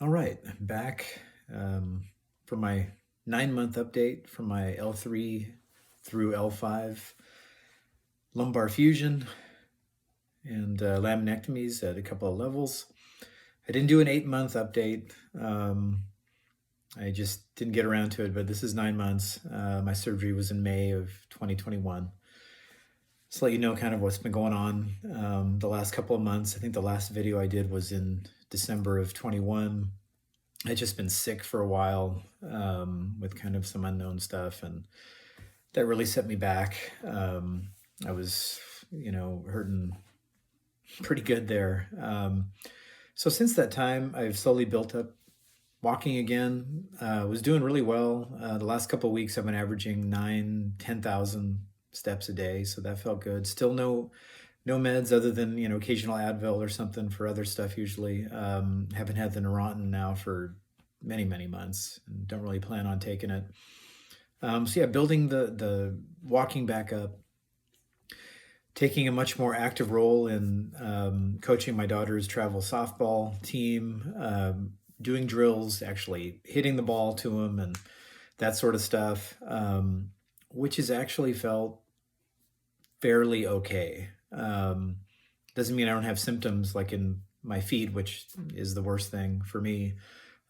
All right, I'm back for my 9-month update for my L3 through L5 lumbar fusion and laminectomies at a couple of levels. I didn't do an 8-month update. I just didn't get around to it, but this is 9 months. My surgery was in May of 2021. Just let you know kind of what's been going on the last couple of months. I think the last video I did was in December of 21. I'd just been sick for a while with kind of some unknown stuff, and that really set me back. I was, hurting pretty good there. So since that time, I've slowly built up walking again. Was doing really well. The last couple of weeks, I've been averaging 10,000 steps a day, so that felt good. Still no meds other than occasional Advil or something for other stuff usually. Haven't had the Neurontin now for many months and don't really plan on taking it. So yeah, building the walking back up, taking a much more active role in coaching my daughter's travel softball team, doing drills, actually hitting the ball to them and that sort of stuff, which has actually felt fairly okay. Doesn't mean I don't have symptoms like in my feet, which is the worst thing for me.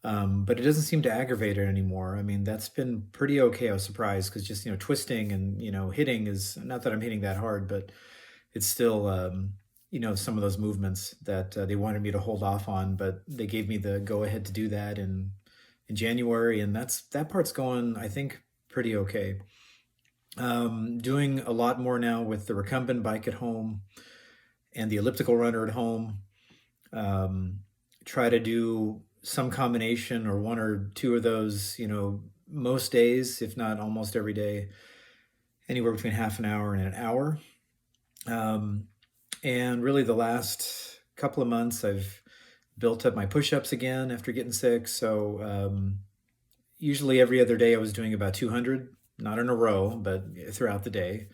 But it doesn't seem to aggravate it anymore. I mean, that's been pretty okay. I was surprised because just, twisting and, hitting is not that I'm hitting that hard, but it's still, some of those movements that they wanted me to hold off on, but they gave me the go ahead to do that in January. And that part's going, I think, pretty okay. Doing a lot more now with the recumbent bike at home and the elliptical runner at home. Try to do some combination or one or two of those, most days, if not almost every day, anywhere between half an hour and an hour. And really the last couple of months, I've built up my push-ups again after getting sick. So usually every other day I was doing about 200, not in a row, but throughout the day.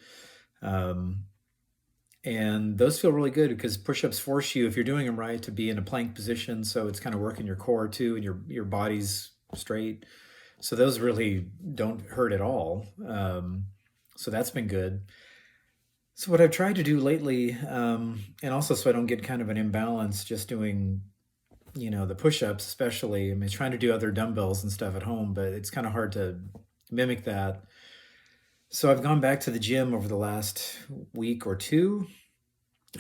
And those feel really good because push-ups force you, if you're doing them right, to be in a plank position. So it's kind of working your core too, and your body's straight. So those really don't hurt at all. So that's been good. So what I've tried to do lately, and also so I don't get kind of an imbalance, just doing, the push-ups especially. I mean, trying to do other dumbbells and stuff at home, but it's kind of hard to mimic that. So I've gone back to the gym over the last week or two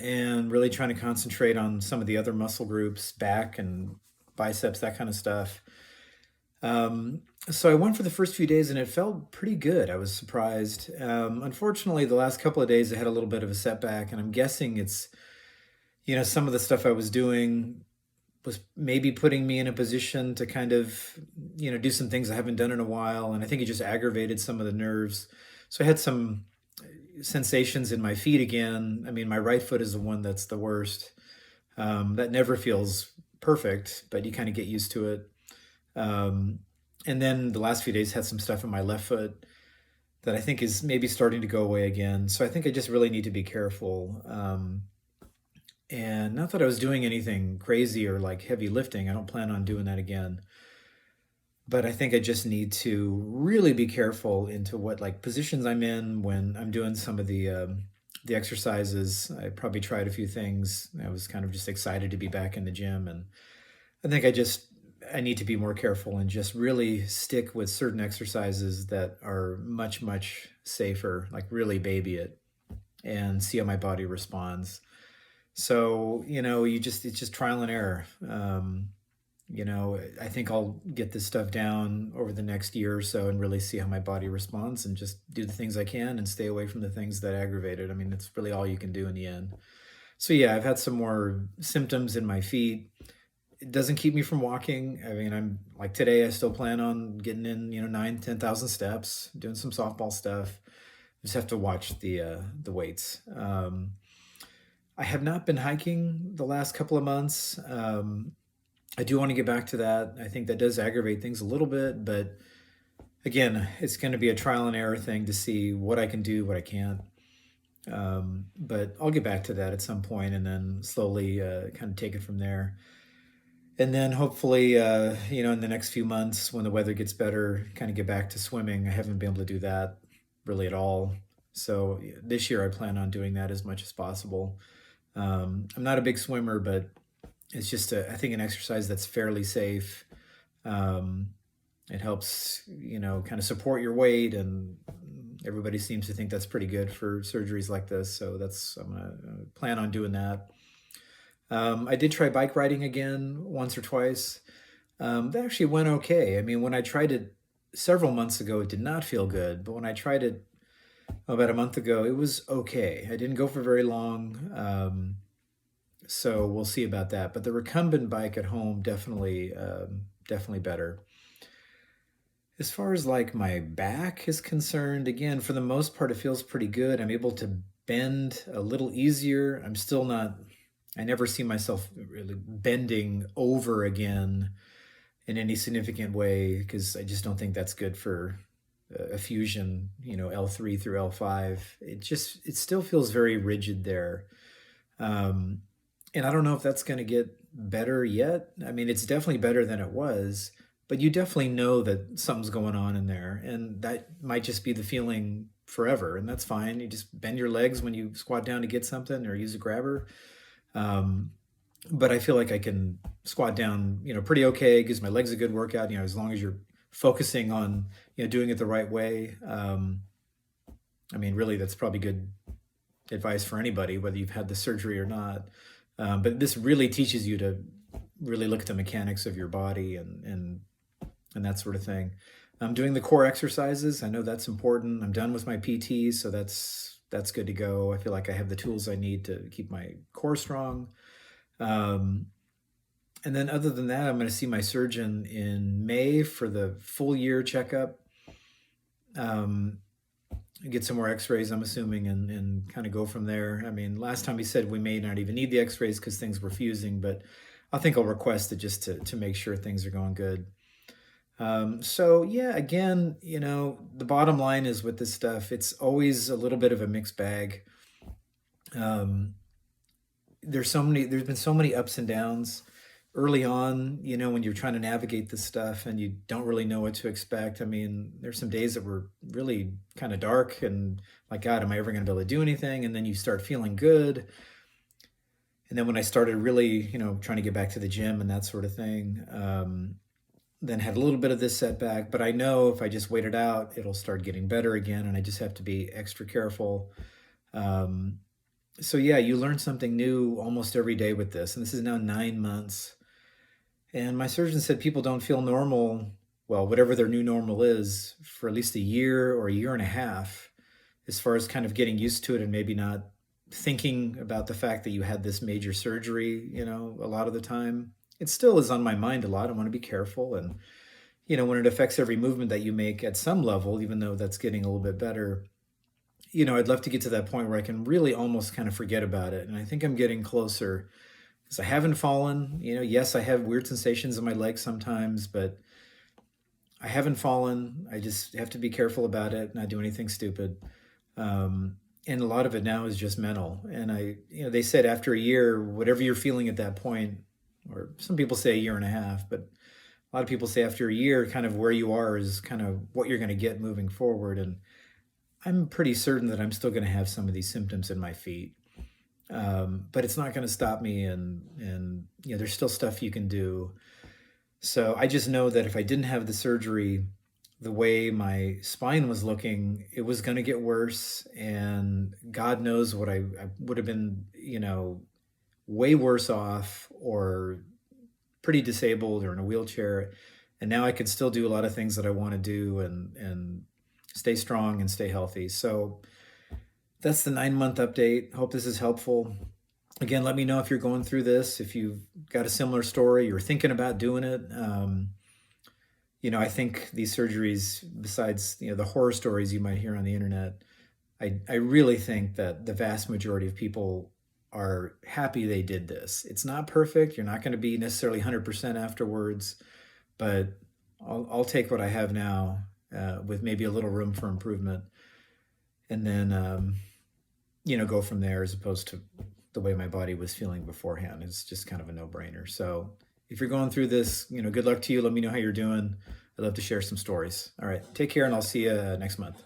and really trying to concentrate on some of the other muscle groups, back and biceps, that kind of stuff. So I went for the first few days and it felt pretty good. I was surprised. Unfortunately, the last couple of days I had a little bit of a setback, and I'm guessing it's, some of the stuff I was doing was maybe putting me in a position to kind of, do some things I haven't done in a while. And I think it just aggravated some of the nerves. So I had some sensations in my feet again. I mean, my right foot is the one that's the worst. That never feels perfect, but you kind of get used to it. And then the last few days had some stuff in my left foot that I think is maybe starting to go away again. So I think I just really need to be careful. And not that I was doing anything crazy or like heavy lifting. I don't plan on doing that again. But I think I just need to really be careful into what like positions I'm in when I'm doing some of the exercises. I probably tried a few things. I was kind of just excited to be back in the gym, and I think I need to be more careful and just really stick with certain exercises that are much safer, like really baby it and see how my body responds. So, it's just trial and error. I think I'll get this stuff down over the next year or so and really see how my body responds and just do the things I can and stay away from the things that aggravate it. I mean, it's really all you can do in the end. So yeah, I've had some more symptoms in my feet. It doesn't keep me from walking. I mean, I'm like today, I still plan on getting in, 10,000 steps, doing some softball stuff. Just have to watch the weights. I have not been hiking the last couple of months. I do want to get back to that. I think that does aggravate things a little bit, but again, it's going to be a trial and error thing to see what I can do, what I can't. But I'll get back to that at some point and then slowly kind of take it from there. And then hopefully, in the next few months when the weather gets better, kind of get back to swimming. I haven't been able to do that really at all. So this year I plan on doing that as much as possible. I'm not a big swimmer, but it's just, I think, an exercise that's fairly safe. Um, it helps, kind of support your weight, and everybody seems to think that's pretty good for surgeries like this. So I'm gonna plan on doing that. I did try bike riding again once or twice. That actually went okay. I mean, when I tried it several months ago, it did not feel good. But when I tried it about a month ago, it was okay. I didn't go for very long. So we'll see about that. But the recumbent bike at home, definitely better. As far as like my back is concerned, again, for the most part, it feels pretty good. I'm able to bend a little easier. I'm still not, I never see myself really bending over again in any significant way, because I just don't think that's good for a fusion, L3 through L5. It still feels very rigid there. Um, and I don't know if that's going to get better yet. I mean, it's definitely better than it was, but you definitely know that something's going on in there. And that might just be the feeling forever. And that's fine. You just bend your legs when you squat down to get something or use a grabber. Um, but I feel like I can squat down, pretty okay. Gives my legs a good workout, as long as you're focusing on, doing it the right way. I mean, really, that's probably good advice for anybody, whether you've had the surgery or not. But this really teaches you to really look at the mechanics of your body and that sort of thing. I'm doing the core exercises. I know that's important. I'm done with my PT, so that's good to go. I feel like I have the tools I need to keep my core strong. And then other than that, I'm going to see my surgeon in May for the full year checkup. Get some more x-rays, I'm assuming, and kind of go from there. I mean, last time he said we may not even need the x-rays because things were fusing, but I think I'll request it just to make sure things are going good. So yeah, again, the bottom line is with this stuff, it's always a little bit of a mixed bag. There's been so many ups and downs early on, when you're trying to navigate this stuff and you don't really know what to expect. I mean, there's some days that were really kind of dark and like, God, am I ever going to be able to do anything? And then you start feeling good. And then when I started really, trying to get back to the gym and that sort of thing, then had a little bit of this setback, but I know if I just wait it out, it'll start getting better again. And I just have to be extra careful. So yeah, you learn something new almost every day with this. And this is now 9 months. And my surgeon said people don't feel normal, well, whatever their new normal is, for at least a year or a year and a half, as far as kind of getting used to it and maybe not thinking about the fact that you had this major surgery, a lot of the time. It still is on my mind a lot. I want to be careful. And, when it affects every movement that you make at some level, even though that's getting a little bit better, I'd love to get to that point where I can really almost kind of forget about it. And I think I'm getting closer. Because I haven't fallen, yes, I have weird sensations in my legs sometimes, but I haven't fallen. I just have to be careful about it, not do anything stupid. And a lot of it now is just mental. And they said after a year, whatever you're feeling at that point, or some people say a year and a half, but a lot of people say after a year, kind of where you are is kind of what you're going to get moving forward. And I'm pretty certain that I'm still going to have some of these symptoms in my feet. But it's not going to stop me, and there's still stuff you can do. So I just know that if I didn't have the surgery, the way my spine was looking, it was going to get worse, and God knows what I would have been, way worse off or pretty disabled or in a wheelchair. And now I can still do a lot of things that I want to do and stay strong and stay healthy. So that's the 9-month update. Hope this is helpful. Again, let me know if you're going through this, if you've got a similar story, you're thinking about doing it. I think these surgeries, besides, the horror stories you might hear on the internet, I really think that the vast majority of people are happy they did this. It's not perfect. You're not going to be necessarily 100% afterwards, but I'll take what I have now with maybe a little room for improvement. And then, go from there, as opposed to the way my body was feeling beforehand. It's just kind of a no-brainer. So if you're going through this, good luck to you. Let me know how you're doing. I'd love to share some stories. All right. Take care, and I'll see you next month.